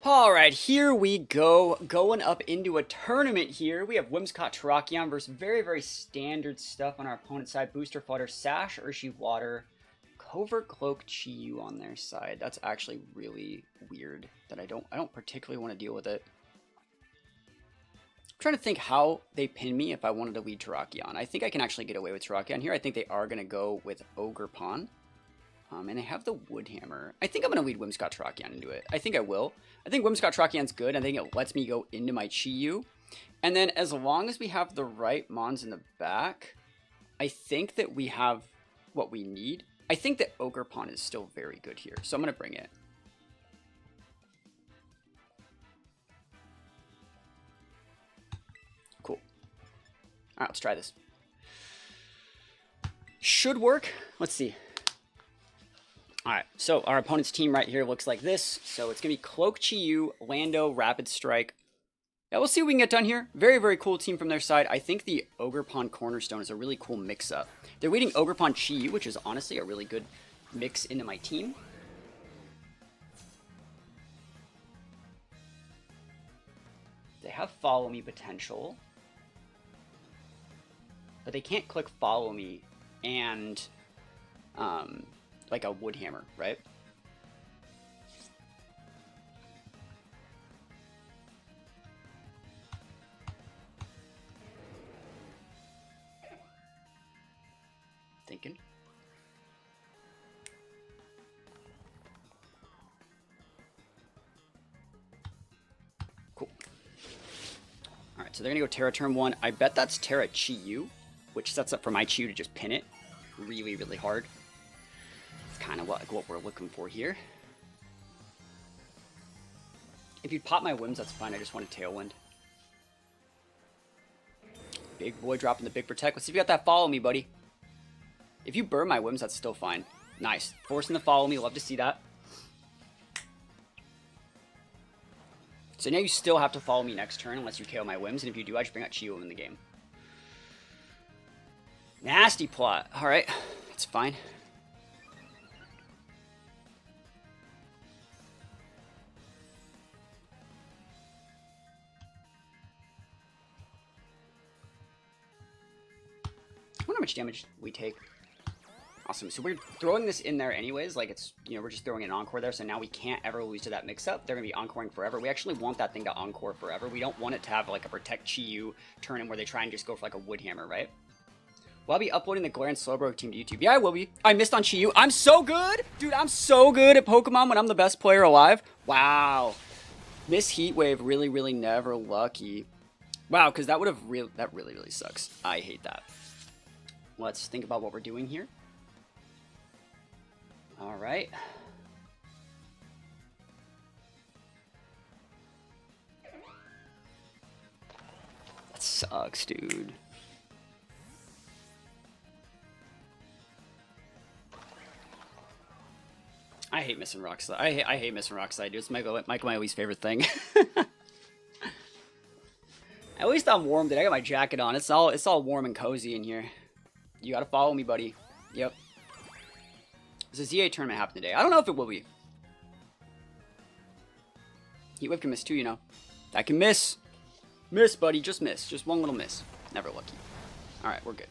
All right, here we go. Going up into a tournament here. We have Whimsicott Terrakion versus very standard stuff on our opponent's side. Booster Flutter, Sash, Urshi Water, Covert Cloak, Chi-Yu on their side. That's actually really weird that I don't particularly want to deal with it. I'm trying to think how they pin me if I wanted to lead Terrakion. I think I can actually get away with Terrakion here. I think they are going to go with Ogre Pawn. And they have the Woodhammer. I think I'm going to lead Whimsicott Terrakion into it. I think I will. I think Whimsicott Terrakion's good. I think it lets me go into my Chi-Yu. And then as long as we have the right Mons in the back, I think that we have what we need. I think that Ogre Pawn is still very good here. So I'm going to bring it. Cool. All right, let's try this. Should work. Let's see. Alright, so our opponent's team right here looks like this. So it's going to be Cloak, Chi-Yu, Lando, Rapid Strike. Yeah, we'll see what we can get done here. Very cool team from their side. I think the Ogre Pawn Cornerstone is a really cool mix-up. They're leading Ogre Pawn Chi-Yu, which is honestly a really good mix into my team. They have Follow Me potential. But they can't click Follow Me and... like a Woodhammer, right? Thinking. Cool. Alright, so they're gonna go Terra turn 1. I bet that's Terra Chi-Yu, which sets up for my Chi-Yu to just pin it really hard. Kind of what we're looking for here. If you pop my Whims, that's fine. I just want a Tailwind. Big boy dropping the big protect. Let's see if you got that Follow Me, buddy. If you burn my Whims, that's still fine. Nice. Forcing the Follow Me. Love to see that. So now you still have to follow me next turn unless you KO my Whims. And if you do, I just bring out Chi-Yu in the game. Nasty plot. Alright. That's fine. I wonder how much damage we take. Awesome. So we're throwing this in there anyways. Like it's, you know, we're just throwing an Encore there. So now we can't ever lose to that mix-up. They're going to be Encoring forever. We actually want that thing to Encore forever. We don't want it to have like a Protect Chi-Yu turn in where they try and just go for like a Woodhammer, right? Will I be uploading the Glare and Slowbro team to YouTube? Yeah, I will be. I missed on Chi-Yu. I'm so good! Dude, I'm so good at Pokemon when I'm the best player alive. Wow. This Heat Wave really never lucky. Wow, because that would have that really sucks. I hate that. Let's think about what we're doing here. All right. That sucks, dude. I hate missing Rock Slide. I hate missing Rock Slide, dude. It's my least favorite thing. At least I'm warm, dude. I got my jacket on. It's all warm and cozy in here. You gotta follow me, buddy. Yep. There's a ZA tournament happening today. I don't know if it will be. Heatwave can miss too, you know. I can miss. Miss, buddy. Just miss. Just one little miss. Never lucky. Alright, we're good.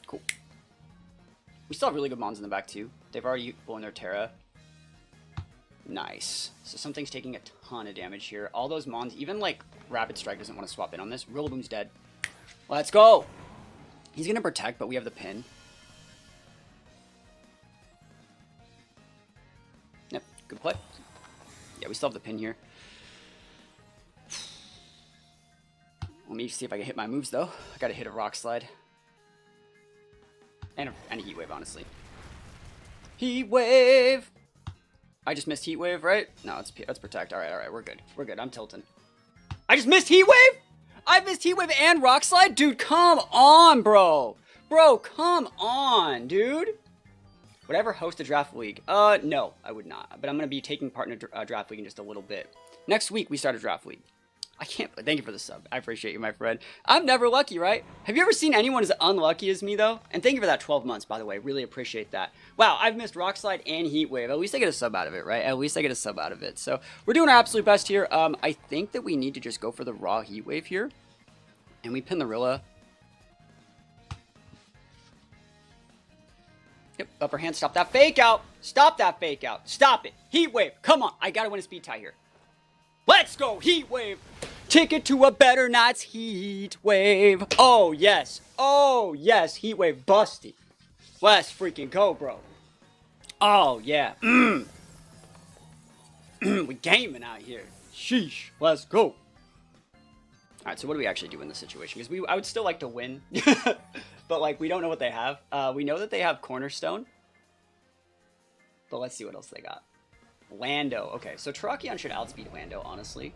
Cool. We still have really good Mons in the back, too. They've already blown their Terra. Nice. So something's taking a ton of damage here. All those Mons, even like Rapid Strike doesn't want to swap in on this. Rillaboom's dead. Let's go! He's going to protect, but we have the pin. Yep, good play. Yeah, we still have the pin here. Let me see if I can hit my moves, though. I got to hit a Rock Slide. And a Heat Wave, honestly. Heat Wave! I just missed Heat Wave, right? No, let's protect. Alright, we're good. We're good. I'm tilting. I just missed Heat Wave? I missed Heat Wave and Rock Slide? Dude, come on, bro. Bro, come on, dude. Would I ever host a draft league? No, I would not. But I'm going to be taking part in a draft league in just a little bit. Next week, we start a draft league. I can't. Thank you for the sub. I appreciate you, my friend. I'm never lucky, right? Have you ever seen anyone as unlucky as me, though? And thank you for that 12 months, by the way. Really appreciate that. Wow, I've missed Rock Slide and Heat Wave. At least I get a sub out of it, right? At least I get a sub out of it. So we're doing our absolute best here. I think that we need to just go for the raw Heat Wave here. And we pin the Rilla. Yep, upper hand. Stop that fake out. Stop that fake out. Stop it. Heat Wave. Come on. I got to win a speed tie here. Let's go, Heat Wave. Ticket to a better night's Heat Wave. Oh, yes. Oh, yes. Heat Wave busty. Let's freaking go, bro. Oh, yeah. We gaming out here. Sheesh. Let's go. All right, so what do we actually do in this situation? Because I would still like to win. But, like, we don't know what they have. We know that they have Cornerstone. But let's see what else they got. Lando. Okay, so Terrakion should outspeed Lando, honestly.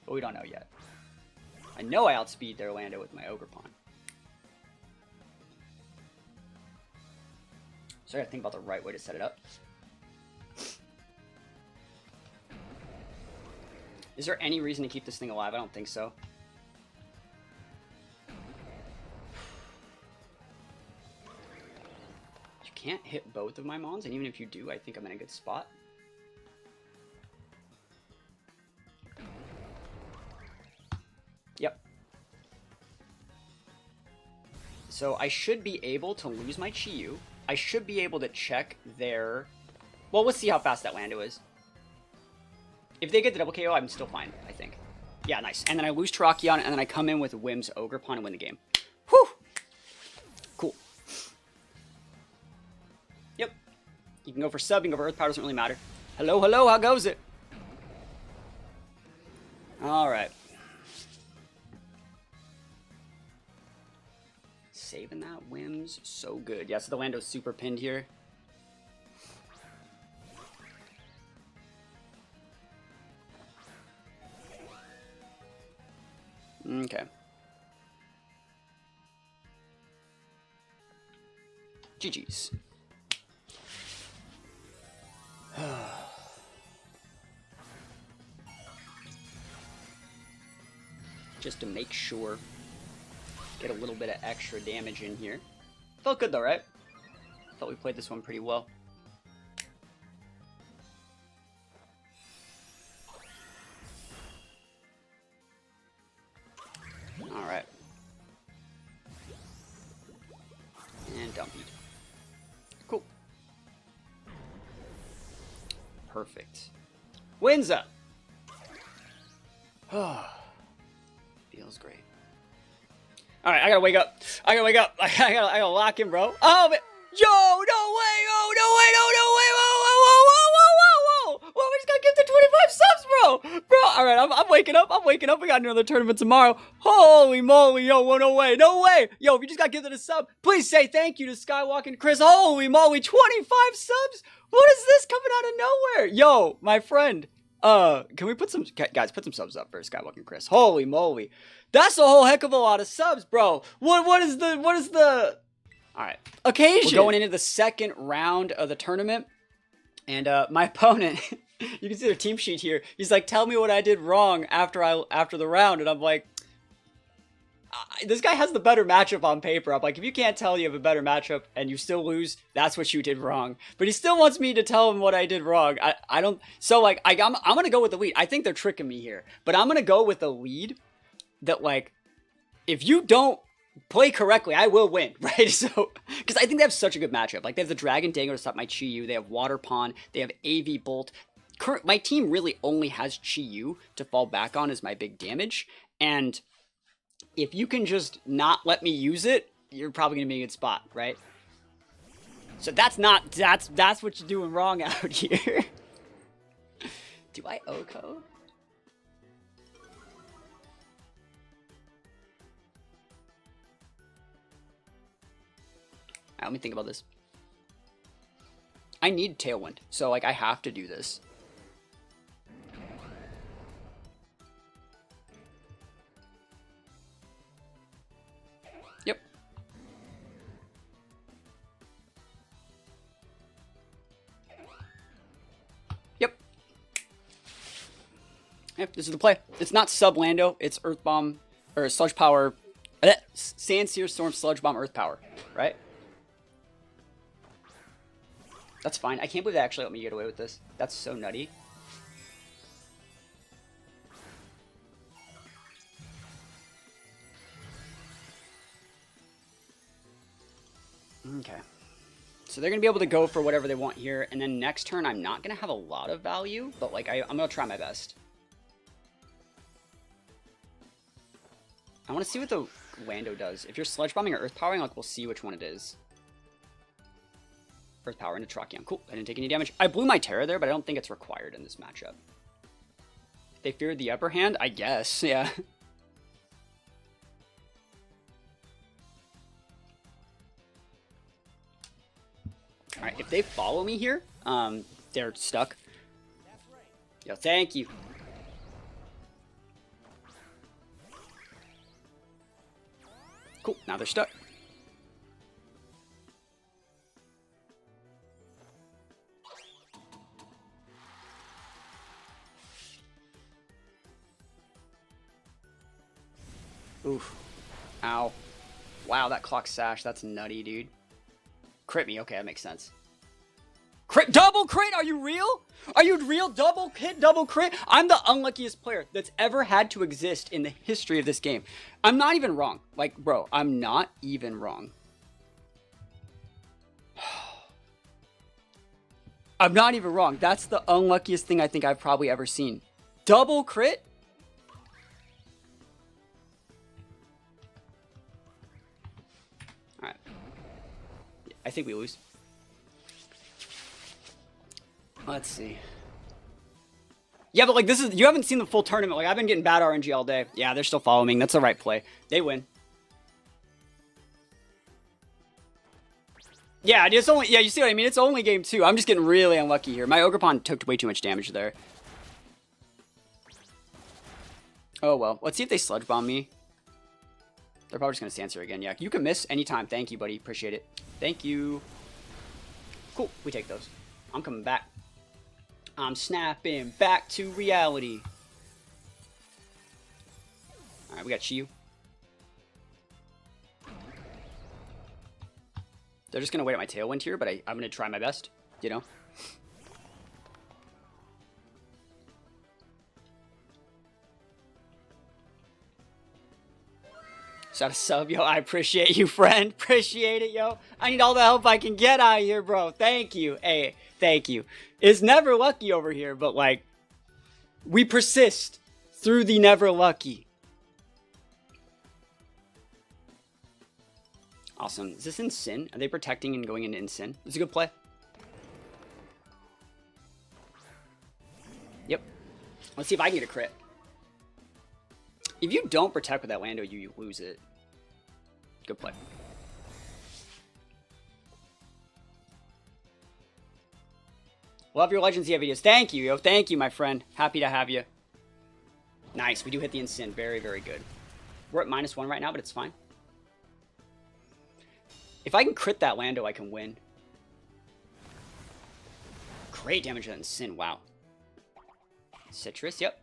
But we don't know yet. I know I outspeed their Lando with my Ogre Pawn. So I gotta think about the right way to set it up. Is there any reason to keep this thing alive? I don't think so. You can't hit both of my Mons, and even if you do, I think I'm in a good spot. Yep. So I should be able to lose my Chi-Yu. I should be able to check their... Well, let's see how fast that Lando is. If they get the double KO, I'm still fine, I think. Yeah, nice. And then I lose Terrakion, and then I come in with Whim's Ogre Pawn and win the game. Whew! Cool. Yep. You can go for sub, you can go for Earth Power, doesn't really matter. Hello, hello, how goes it? Alright. Saving that Whim's so good. Yeah, so the Lando's super pinned here. Okay. GG's. Just to make sure. Get a little bit of extra damage in here. Felt good though, right? Thought we played this one pretty well. Alright. And dump beat. Cool. Perfect. Wins up! Feels great. Alright, I gotta wake up. I gotta wake up. I gotta lock in, bro. Oh, man. Yo, no way. Oh, no way. No way. Whoa. We just got gifted 25 subs, bro. Bro, alright, I'm waking up. We got another tournament tomorrow. Holy moly. Yo, no way. Yo, if you just got gifted a sub, please say thank you to Skywalk and Chris. Holy moly, 25 subs? What is this coming out of nowhere? Yo, my friend. Can we put some... Guys, put some subs up for Skywalk and Chris. Holy moly. That's a whole heck of a lot of subs, bro. What is the... Alright. Occasion. We're going into the second round of the tournament. And, my opponent... you can see their team sheet here. He's like, tell me what I did wrong after the round. And I'm like... this guy has the better matchup on paper. I'm like, if you can't tell you have a better matchup and you still lose, that's what you did wrong. But he still wants me to tell him what I did wrong. I don't... So, like, I'm going to go with the lead. I think they're tricking me here. But I'm going to go with the lead that, like, if you don't play correctly, I will win, right? So, because I think they have such a good matchup. Like, they have the Dragon Dango to stop my Chi-Yu. They have Water Pawn. They have AV Bolt. My team really only has Chi-Yu to fall back on as my big damage. And... if you can just not let me use it, you're probably going to be in a good spot, right? So that's what you're doing wrong out here. Do I Oko? Let me think about this. I need Tailwind, so like I have to do this. Yep. Yeah, this is the play. It's not sub Lando. It's Earth Bomb or Sludge Power. Sand Seer Storm Sludge Bomb Earth Power, right? That's fine. I can't believe they actually let me get away with this. That's so nutty. Okay. So they're going to be able to go for whatever they want here. And then next turn, I'm not going to have a lot of value. But, like, I'm going to try my best. I want to see what the Lando does. If you're Sludge Bombing or Earth Powering, like, we'll see which one it is. Earth Power into Tracheum. Cool. I didn't take any damage. I blew my Terra there, but I don't think it's required in this matchup. They feared the upper hand? I guess. Yeah. Alright, if they follow me here, they're stuck. Yo, thank you. Cool, now they're stuck. Oof. Ow. Wow, that clock sash, that's nutty, dude. Crit me, okay, that makes sense. Crit, double crit, are you real? Are you real? Double hit, double crit? I'm the unluckiest player that's ever had to exist in the history of this game. I'm not even wrong. Like, bro, I'm not even wrong. I'm not even wrong. That's the unluckiest thing I think I've probably ever seen. Double crit? Alright. I think we lose. Let's see. Yeah, but like this is, you haven't seen the full tournament. Like I've been getting bad RNG all day. Yeah, they're still following me. That's the right play. They win. Yeah, it's only, yeah, you see what I mean? It's only game 2. I'm just getting really unlucky here. My Ogrepon took way too much damage there. Oh well. Let's see if they Sludge Bomb me. They're probably just going to Sancer again. Yeah, you can miss anytime. Thank you, buddy. Appreciate it. Thank you. Cool. We take those. I'm coming back. I'm snapping back to reality. Alright, we got Chiyu. They're just going to wait at my Tailwind here, but I'm going to try my best, you know? Shout out sub, yo. I appreciate you, friend. Appreciate it, yo. I need all the help I can get out of here, bro. Thank you. Hey, thank you. It's never lucky over here, but like, we persist through the never lucky. Awesome. Is this in Sin? Are they protecting and going into Sin? It's a good play. Yep. Let's see if I can get a crit. If you don't protect with that Lando, you lose it. Good play. Love your Legends EA videos. Thank you, yo. Thank you, my friend. Happy to have you. Nice. We do hit the Incin. Very, very good. We're at -1 right now, but it's fine. If I can crit that Lando, I can win. Great damage on Sin. Wow. Citrus, yep.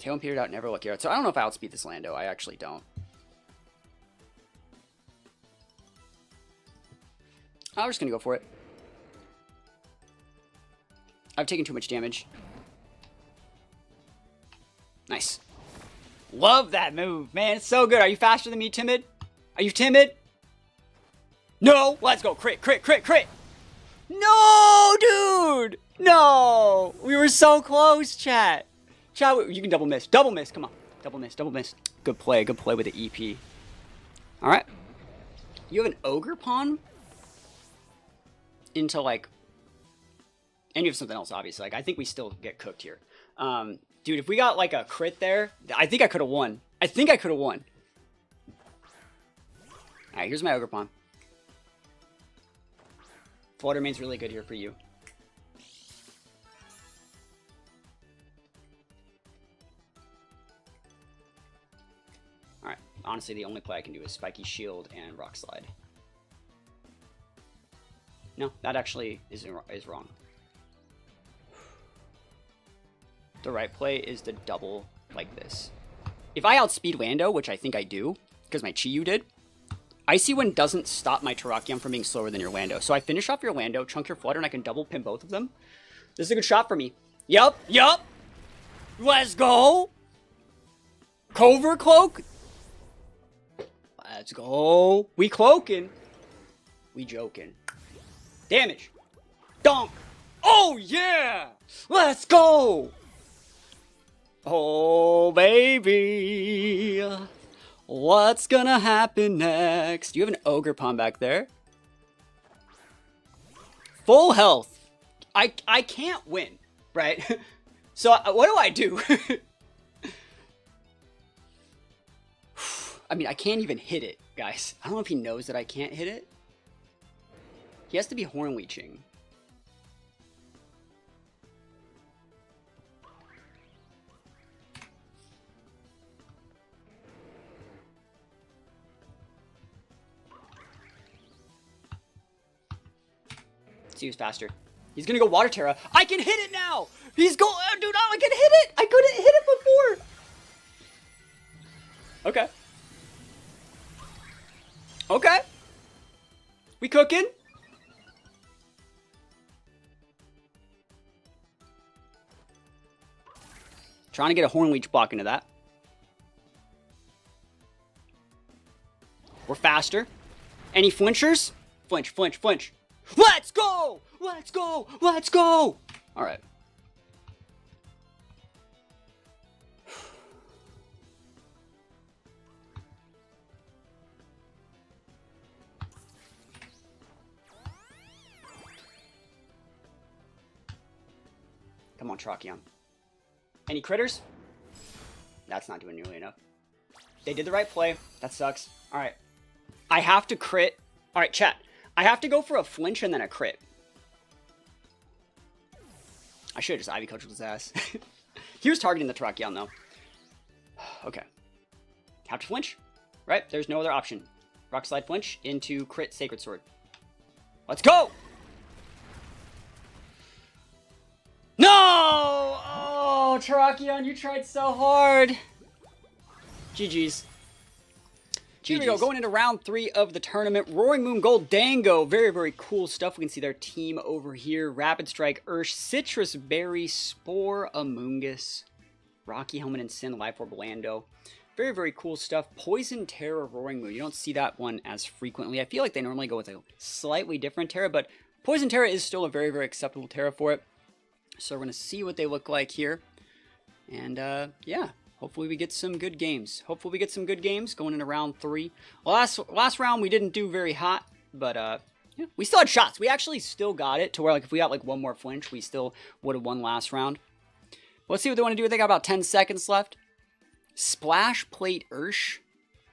Tailwind petered out, never lucky out. So I don't know if I outspeed this Lando. I actually don't. I'm just going to go for it. I've taken too much damage. Nice. Love that move, man. It's so good. Are you faster than me, Timid? Are you timid? No. Let's go. Crit, crit, crit, crit. No, dude. No. We were so close, chat. Chat, you can double miss. Double miss. Come on. Double miss. Double miss. Good play. Good play with the EP. All right. You have an Ogre Pawn into like... And you have something else, obviously. Like, I think we still get cooked here. Dude, if we got like a crit there, I think I could have won. I think I could have won. Alright, here's my Ogre Pawn. Flood remains really good here for you. Alright, honestly, the only play I can do is Spiky Shield and Rock Slide. No, that actually is wrong. The right play is the double like this. If I outspeed Lando, which I think I do, because my Chi-Yu did, Icy Wind doesn't stop my Terrakion from being slower than your Lando. So I finish off your Lando, chunk your Flutter, and I can double pin both of them. This is a good shot for me. Yup. Let's go. Cover Cloak. Let's go. We cloaking. We joking. Damage. Donk. Oh, yeah. Let's go. Oh, baby. What's gonna happen next? You have an Ogre Pawn back there. Full health. I can't win, right? So what do? I mean, I can't even hit it, guys. I don't know if he knows that I can't hit it. He has to be Horn Leeching. See who's faster. He's gonna go Water Terra. I can hit it now! He's going, dude, I can hit it! I couldn't hit it before! Okay. Okay. We cooking? Trying to get a Horn Leech block into that. We're faster. Any flinchers? Flinch, flinch, flinch. Let's go! Let's go! Let's go! All right. Come on, Terrakion. Any critters? That's not doing nearly enough. They did the right play. That sucks. All right. I have to crit. All right, chat. I have to go for a flinch and then a crit. I should have just Ivy Coached his ass. He was targeting the Terrakion, though. Okay. Have to flinch. Right? There's no other option. Rock Slide flinch into crit Sacred Sword. Let's go! No! Oh, Terrakion, you tried so hard. GG's. Here we go, going into round 3 of the tournament. Roaring Moon Gold Dango. Very, very cool stuff. We can see their team over here. Rapid Strike, Ursh, Citrus Berry, Spore, Amoonguss, Rocky Helmet and Sin, Life Orb, Lando. Very, very cool stuff. Poison Terra, Roaring Moon. You don't see that one as frequently. I feel like they normally go with a slightly different Terra, but Poison Terra is still a very, very acceptable Terra for it. So we're going to see what they look like here. And, yeah. Hopefully we get some good games. Hopefully we get some good games going into round 3. Last round we didn't do very hot, but yeah, we still had shots. We actually still got it to where like if we got like one more flinch, we still would have won last round. Let's see what they want to do. They got about 10 seconds left. Splash Plate Ursh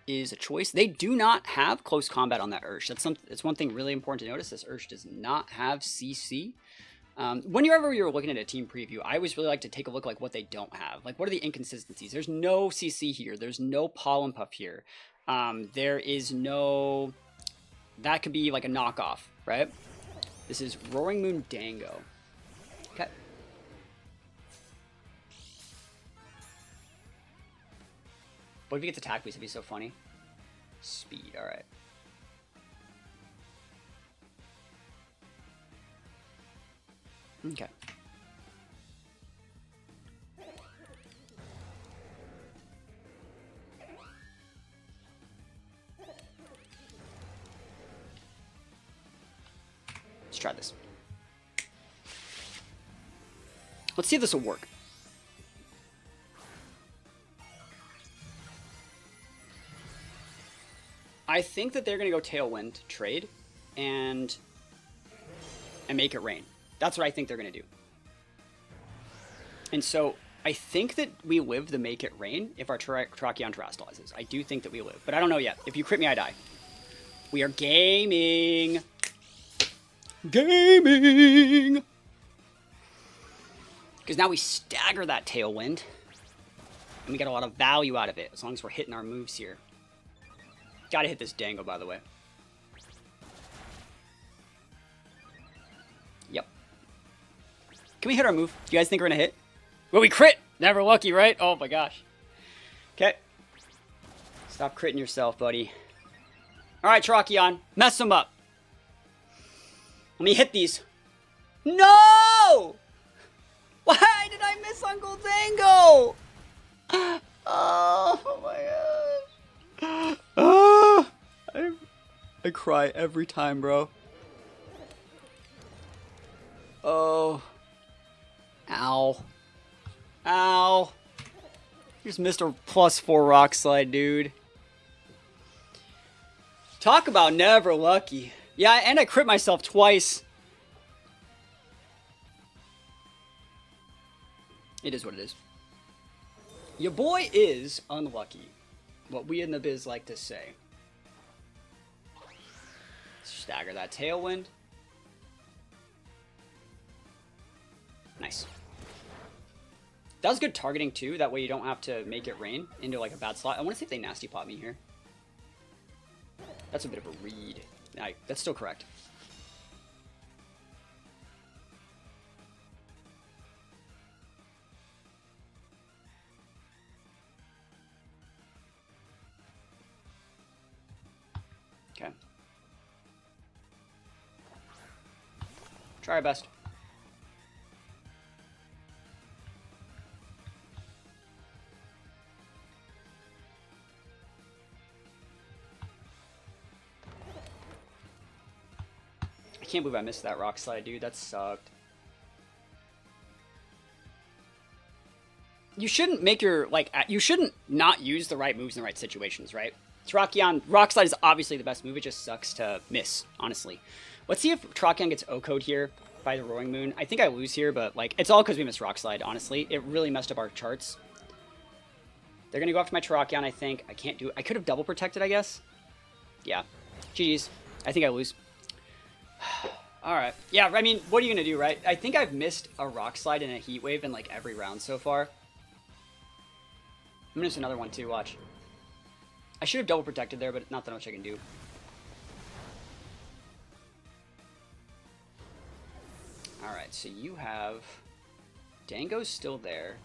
is a choice. They do not have close combat on that Ursh. That's one thing really important to notice. This Ursh does not have CC. Whenever you're looking at a team preview, I always really like to take a look like what they don't have. Like, what are the inconsistencies? There's no CC here. There's no Pollen Puff here. There is no... That could be like a knockoff, right? This is Roaring Moon Dango. Okay. What if he gets attack, please? It'd be so funny. Speed, alright. Okay. Let's try this. Let's see if this will work. I think that they're going to go Tailwind trade and make it rain. That's what I think they're going to do. And so I think that we live the Make It Rain if our Terrakion terastallizes. I do think that we live, but I don't know yet. If you crit me, I die. We are gaming. Gaming. Because now we stagger that Tailwind. And we get a lot of value out of it as long as we're hitting our moves here. Gotta hit this Dango, by the way. Can we hit our move? Do you guys think we're gonna hit? Will we crit? Never lucky, right? Oh my gosh. Okay. Stop critting yourself, buddy. Alright, Terrakion. Mess him up. Let me hit these. No! Why did I miss Uncle Dango? Oh my gosh. Oh, I cry every time, bro. Oh. Ow. Ow. You just missed a +4 rock slide, dude. Talk about never lucky. Yeah, and I crit myself twice. It is what it is. Your boy is unlucky. What we in the biz like to say. Stagger that tailwind. Nice. That was good targeting too. That way you don't have to make it rain into like a bad slot. I want to see if they nasty pop me here. That's a bit of a read. That's still correct. Okay. Try our best. I can't believe I missed that rock slide, dude. That sucked. You shouldn't make your, like, you shouldn't not use the right moves in the right situations, right? Terrakion, rock slide is obviously the best move. It just sucks to miss, honestly. Let's see if Terrakion gets OHKO'd here by the Roaring Moon. I think I lose here, but, like, it's all because we missed rock slide, honestly. It really messed up our charts. They're going to go after my Terrakion, I think. I can't do it. I could have double protected, I guess. Yeah. GG's. I think I lose. Alright. Yeah, I mean, what are you going to do, right? I think I've missed a rock slide and a heat wave in, like, every round so far. I'm going to miss another one, too. Watch. I should have double protected there, but not that much I can do. Alright, so you have... Dango's still there.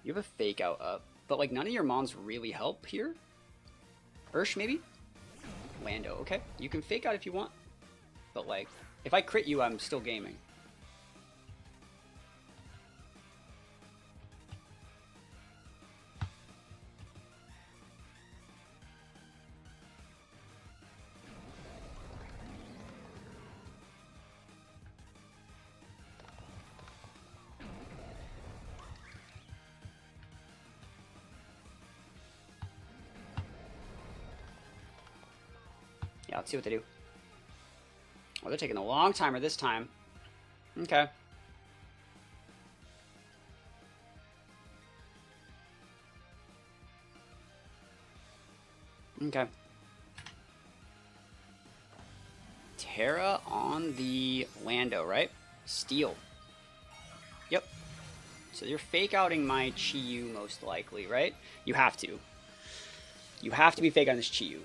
You have a fake out up. But, like, none of your mons really help here. Ursh, maybe? Lando, okay. You can fake out if you want. But, like, if I crit you, I'm still gaming. Yeah, let's see what they do. Oh, they're taking a long timer this time. Okay. Okay. Terra on the Lando, right? Steel. Yep. So you're fake outing my Chi-Yu most likely, right? You have to. You have to be fake outing this Chi-Yu.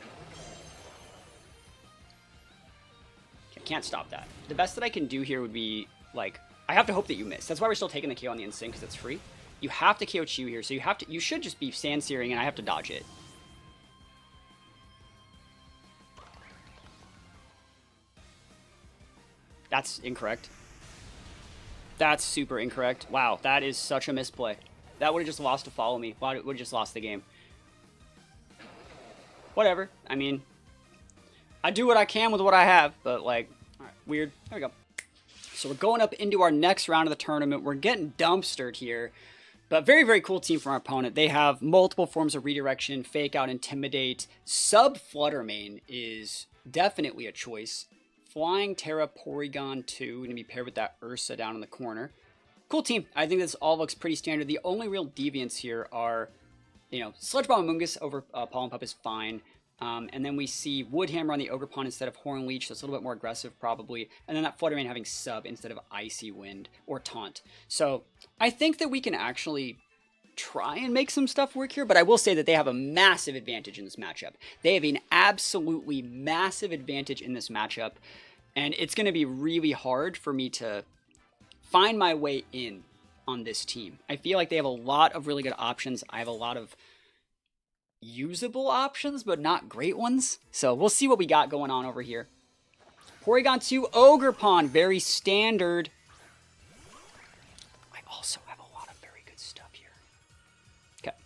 Can't stop that. The best that I can do here would be, like, I have to hope that you miss. That's why we're still taking the KO on the Instinct, because it's free. You have to KO Chi-Yu here, so you should just be Sand Searing, and I have to dodge it. That's incorrect. That's super incorrect. Wow, that is such a misplay. That would have just lost to follow me. Would have just lost the game. Whatever. I mean... I do what I can with what I have, but, like, all right, weird. There we go. So we're going up into our next round of the tournament. We're getting dumpstered here, but very, very cool team from our opponent. They have multiple forms of redirection, fake out, intimidate. Sub Flutter Mane is definitely a choice. Flying Terra Porygon 2, going to be paired with that Ursa down in the corner. Cool team. I think this all looks pretty standard. The only real deviants here are, you know, Sludge Bomb Amoonguss over Pollen Pup is fine. And then we see Woodhammer on the Ogerpon instead of Horn Leech, so it's a little bit more aggressive probably. And then that Flutter Mane having Sub instead of Icy Wind or Taunt. So I think that we can actually try and make some stuff work here, but I will say that they have a massive advantage in this matchup. They have an absolutely massive advantage in this matchup, and it's going to be really hard for me to find my way in on this team. I feel like they have a lot of really good options. I have a lot of usable options, but not great ones. So we'll see what we got going on over here. Porygon 2, Ogerpon, very standard. I also have a lot of very good stuff here. Okay.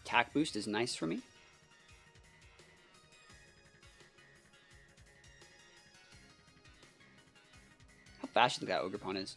Attack boost is nice for me. How fast do you think that Ogerpon is?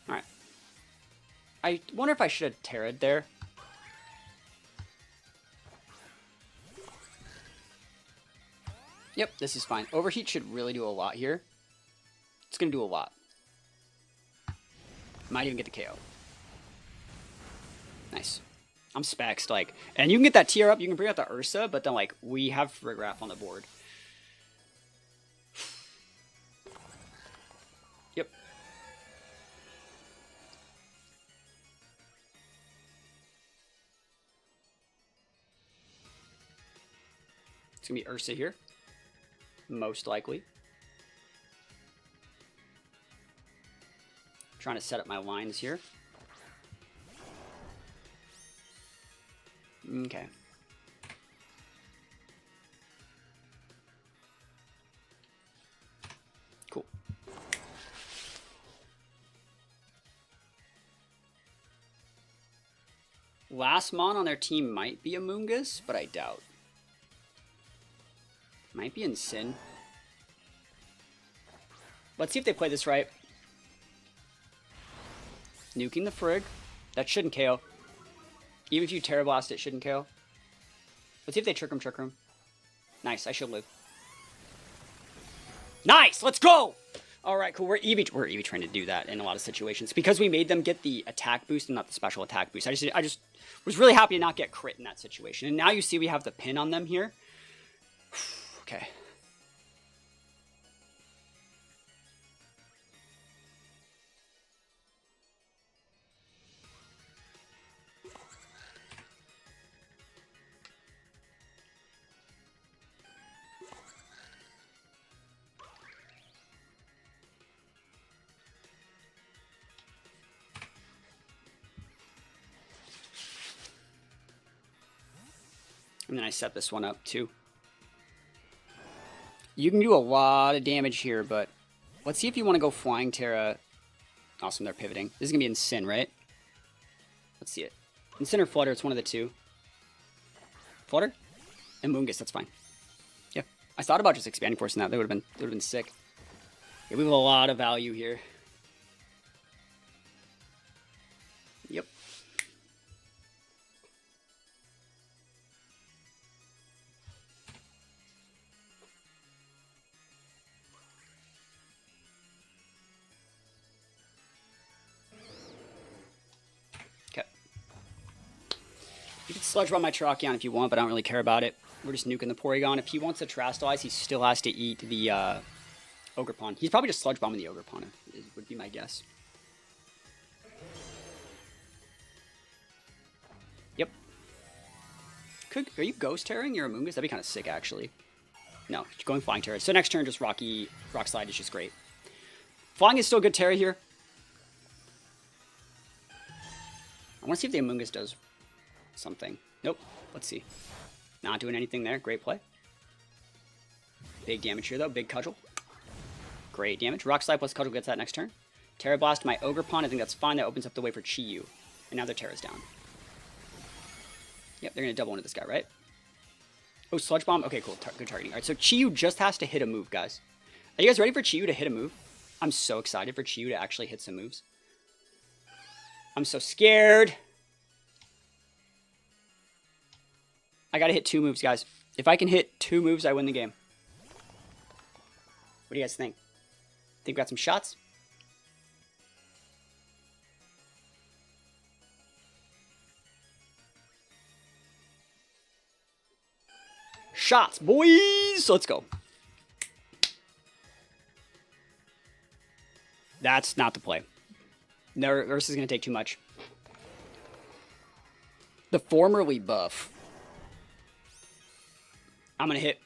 Alright. I wonder if I should have Terra'd there. Yep, this is fine. Overheat should really do a lot here. It's going to do a lot. Might even get the KO. Nice. I'm spexed, like, and you can get that tier up, you can bring out the Ursa, but then, like, we have Frigraph on the board. Yep. It's going to be Ursa here. Most likely. Trying to set up my lines here. Okay. Cool. Last mon on their team might be Amoonguss, but I doubt. Might be in Sin. Let's see if they play this right. Nuking the Frig. That shouldn't KO. Even if you Terra Blast, it shouldn't KO. Let's see if they Trick Room. Nice, I should live. Nice, let's go! Alright, cool. We're Eevee trying to do that in a lot of situations. Because we made them get the attack boost and not the special attack boost. I just was really happy to not get crit in that situation. And now you see we have the pin on them here. Okay. And then I set this one up too. You can do a lot of damage here, but let's see if you want to go Flying Terra. Awesome, they're pivoting. This is going to be in Sin, right? Let's see it. In Sin or Flutter, it's one of the two. Flutter? And Moongus, that's fine. Yeah. I thought about just expanding force in that. That would have been sick. Yeah, we have a lot of value here. Yep. You can Sludge Bomb my Terrakion if you want, but I don't really care about it. We're just nuking the Porygon. If he wants to Terastallize, he still has to eat the Ogerpon. He's probably just Sludge Bombing the Ogerpon, would be my guess. Yep. Are you Ghost Terraing your Amoonguss? That'd be kind of sick, actually. No, going Flying Terra. So next turn, just Rock Slide is just great. Flying is still good Terra here. I want to see if the Amoonguss does something. Nope. Let's see. Not doing anything there. Great play. Big damage here, though. Big Cudgel. Great damage. Rock Slide plus Cudgel gets that next turn. Terra Blast my Ogerpon. I think that's fine. That opens up the way for Chi-Yu. And now their Terra's down. Yep, they're going to double into this guy, right? Oh, Sludge Bomb. Okay, cool. Good targeting. All right, so Chi-Yu just has to hit a move, guys. Are you guys ready for Chi-Yu to hit a move? I'm so excited for Chi-Yu to actually hit some moves. I'm so scared. I gotta hit 2 moves, guys. If I can hit 2 moves, I win the game. What do you guys think? Think we got some shots? shots, boys. Let's go. That's not the play. Nurse is going to take too much. The formerly buff. I'm going to hit.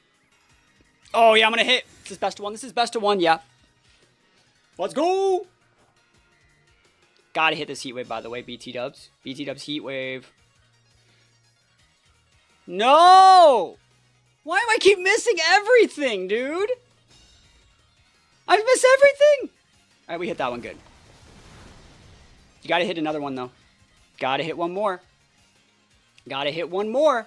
Oh, yeah, I'm going to hit. This is best of one. This is best of one, yeah. Let's go. Gotta hit this heat wave, by the way, BT dubs. BT dubs heat wave. No! Why do I keep missing everything, dude? I miss everything! Alright, we hit that one good. You gotta hit another one, though. Gotta hit one more. Gotta hit one more.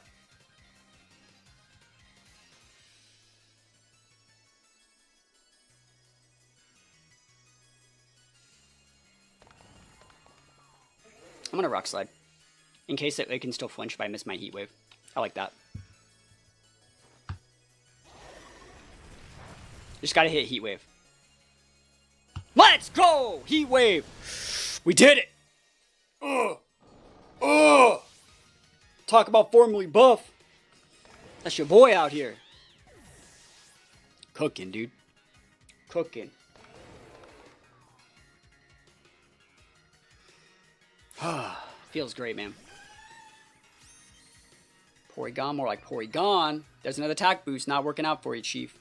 I'm gonna rock slide. In case it can still flinch if I miss my heat wave. I like that. Just gotta hit heat wave. Let's go! Heat wave! We did it! Ugh! Ugh! Talk about formerly buff. That's your boy out here. Cooking, dude. Cooking. Feels great, man. Porygon, more like Porygon. There's another attack boost. Not working out for you, Chief.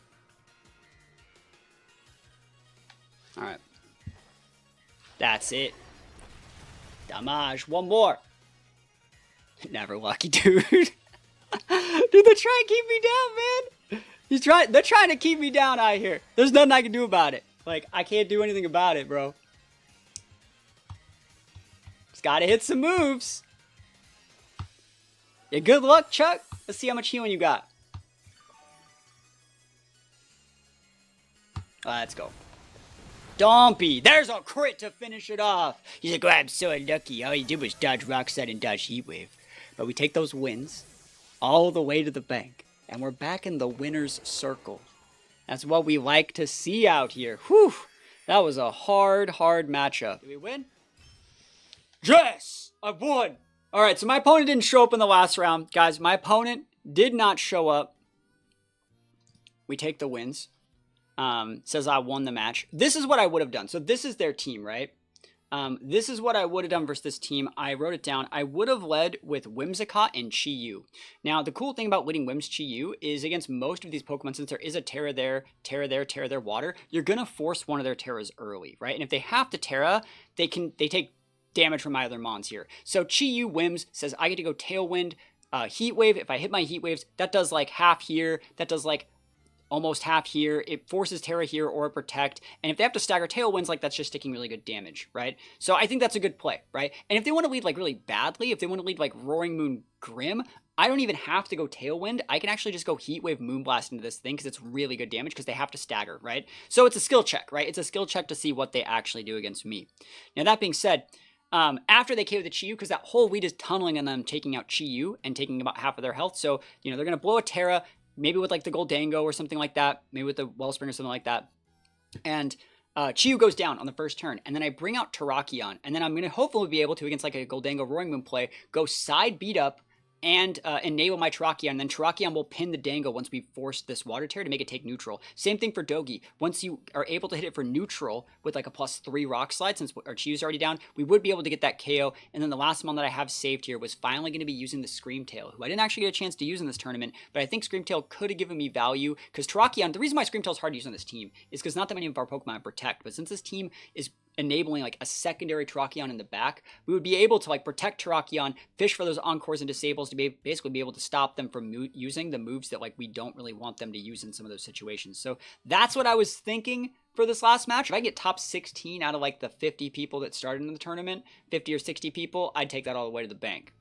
Alright. That's it. Damage. One more. Never lucky, dude. Dude, they're trying to keep me down, man. They're trying to keep me down out here. There's nothing I can do about it. Like, I can't do anything about it, bro. Just gotta hit some moves. Yeah, good luck, Chuck. Let's see how much healing you got. Let's go. Dompy. There's a crit to finish it off. He's like, oh, I'm so unlucky. All he did was dodge Rock Slide and dodge Heat Wave. But we take those wins all the way to the bank. And we're back in the winner's circle. That's what we like to see out here. Whew. That was a hard matchup. Did we win? Yes! I won! Alright, so my opponent didn't show up in the last round. Guys, my opponent did not show up. We take the wins. Says I won the match. This is what I would have done. So this is their team, right? This is what I would have done versus this team. I wrote it down. I would have led with Whimsicott and Chi-Yu. Now, the cool thing about leading Whims Chi-Yu is against most of these Pokemon, since there is a Terra there, water, you're going to force one of their Terras early, right? And if they have to Terra, they take damage from my other Mons here. So Chi-Yu Whims says I get to go Tailwind, Heat Wave. If I hit my Heat Waves, that does like half here. That does like almost half here. It forces Terra here or Protect. And if they have to stagger Tailwinds, like that's just taking really good damage, right? So I think that's a good play, right? And if they want to lead like really badly, if they want to lead like Roaring Moon Grim, I don't even have to go Tailwind. I can actually just go Heat Wave Moonblast into this thing because it's really good damage because they have to stagger, right? So it's a skill check, right? It's a skill check to see what they actually do against me. Now that being said, after they KO the Chi-Yu, because that whole lead is tunneling on them, taking out Chi-Yu and taking about half of their health. So, you know, they're going to blow a Terra, maybe with like the Goldango or something like that, maybe with the Wellspring or something like that. And Chi-Yu goes down on the first turn, and then I bring out Terrakion, and then I'm going to hopefully be able to, against like a Goldango Roaring Moon play, go side beat up and enable my Terrakion, and then Terrakion will pin the Dango once we force this Water Tear to make it take neutral. Same thing for Dogi. Once you are able to hit it for neutral with like a +3 Rock Slide, since our Chi-Yu's already down, we would be able to get that KO. And then the last one that I have saved here was finally going to be using the Screamtail, who I didn't actually get a chance to use in this tournament, but I think Screamtail could have given me value, because Terrakion, the reason why Screamtail is hard to use on this team is because not that many of our Pokemon protect, but since this team is enabling like a secondary Terrakion in the back, we would be able to like protect Terrakion, fish for those Encores and Disables to basically be able to stop them from using the moves that like we don't really want them to use in some of those situations. So that's what I was thinking for this last match. If I get top 16 out of like the 50 people that started in the tournament, 50 or 60 people, I'd take that all the way to the bank.